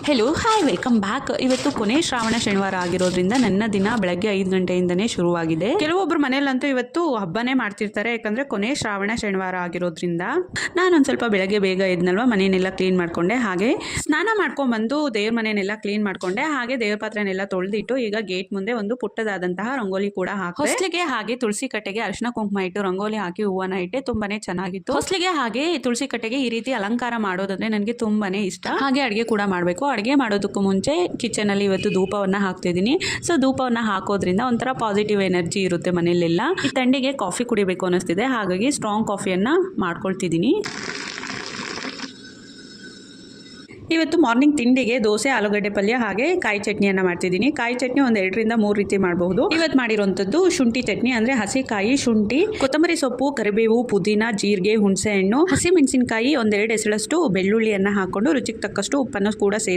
Hello hi welcome back. ಇವತ್ತು ಕೊನೆ ಶ್ರಾವಣ ಶನಿವಾರ ಆಗಿರೋದ್ರಿಂದ ನನ್ನ ದಿನ ಬೆಳಗ್ಗೆ 5 ಗಂಟೆಯಿಂದನೇ ಶುರುವಾಗಿದೆ. ಕೆಲವೊಬ್ರು ಮನೇಲಂತೂ ಇವತ್ತು ಹಬ್ಬನೇ ಮಾಡ್ತಿರ್ತಾರೆ, ಯಾಕಂದ್ರೆ ಕೊನೆ ಶ್ರಾವಣ ಶನಿವಾರ ಆಗಿರೋದ್ರಿಂದ. ನಾನೊಂದು ಸ್ವಲ್ಪ ಬೆಳಗ್ಗೆ ಬೇಗ ಎದ್ನಲ್ವಾ, ಮನೆಯನ್ನೆಲ್ಲ ಕ್ಲೀನ್ ಮಾಡ್ಕೊಂಡೆ, ಹಾಗೆ ಸ್ನಾನ ಮಾಡ್ಕೊಂಡ್ ಬಂದು ದೇವ್ರ ಮನೆಯನ್ನೆಲ್ಲ ಕ್ಲೀನ್ ಮಾಡ್ಕೊಂಡೆ, ಹಾಗೆ ದೇವ್ರ ಪಾತ್ರೆನೆಲ್ಲ ತೊಳೆದಿಟ್ಟು ಈಗ ಗೇಟ್ ಮುಂದೆ ಒಂದು ಪುಟ್ಟದಾದಂತಹ ರಂಗೋಲಿ ಕೂಡ ಹಾಕಿ ಹೊಸ್ಲಿಗೆ ಹಾಗೆ ತುಳಸಿ ಕಟ್ಟೆಗೆ ಅರಿಶಿನ ಕುಂಕುಮ ಇಟ್ಟು ರಂಗೋಲಿ ಹಾಕಿ ಹೂವನ್ನ ಇಟ್ಟೆ. ತುಂಬಾನೇ ಚೆನ್ನಾಗಿತ್ತು. ಹೊಸ್ಲಿಗೆ ಹಾಗೆ ತುಳಸಿ ಕಟ್ಟೆಗೆ ಈ ರೀತಿ ಅಲಂಕಾರ ಮಾಡೋದಂದ್ರೆ ನನಗೆ ತುಂಬಾನೇ ಇಷ್ಟ. ಹಾಗೆ ಅಡುಗೆ ಕೂಡ ಮಾಡಬೇಕು. ಅಡುಗೆ ಮಾಡೋದಕ್ಕೂ ಮುಂಚೆ ಕಿಚನ್ ಅಲ್ಲಿ ಇವತ್ತು ಧೂಪವನ್ನ ಹಾಕ್ತಿದ್ದೀನಿ. ಸೊ ಧೂಪವನ್ನ ಹಾಕೋದ್ರಿಂದ ಒಂಥರ ಪಾಸಿಟಿವ್ ಎನರ್ಜಿ ಇರುತ್ತೆ ಮನೆಯಲ್ಲೆಲ್ಲ. ಈ ಥಂಡಿಗೆ ಕಾಫಿ ಕುಡಿಬೇಕು ಅನ್ನಿಸ್ತಿದೆ, ಹಾಗಾಗಿ ಸ್ಟ್ರಾಂಗ್ ಕಾಫಿಯನ್ನ ಮಾಡ್ಕೊಳ್ತಿದ್ದೀನಿ. ಇವತ್ತು ಮಾರ್ನಿಂಗ್ ತಿಂಡಿಗೆ ದೋಸೆ, ಆಲೂಗಡ್ಡೆ ಪಲ್ಯ ಹಾಗೆ ಕಾಯಿ ಚಟ್ನಿಯನ್ನು ಮಾಡ್ತಿದ್ದೀನಿ. ಕಾಯಿ ಚಟ್ನಿ ಒಂದು 2 ರಿಂದ 3 ರೀತಿ ಮಾಡಬಹುದು. ಇವತ್ತು ಮಾಡಿರುವಂಥದ್ದು ಶುಂಠಿ ಚಟ್ನಿ, ಅಂದ್ರೆ ಹಸಿಕಾಯಿ, ಶುಂಠಿ, ಕೊತ್ತಂಬರಿ ಸೊಪ್ಪು, ಕರಿಬೇವು, ಪುದೀನ, ಜೀರಿಗೆ, ಹುಣಸೆ ಹಣ್ಣು, ಹಸಿ ಮೆಣಸಿನಕಾಯಿ, 1-2 ಎಸಳಷ್ಟು ಬೆಳ್ಳುಳ್ಳಿಯನ್ನು ಹಾಕೊಂಡು ರುಚಿಗೆ ತಕ್ಕಷ್ಟು ಉಪ್ಪನ್ನು ಕೂಡ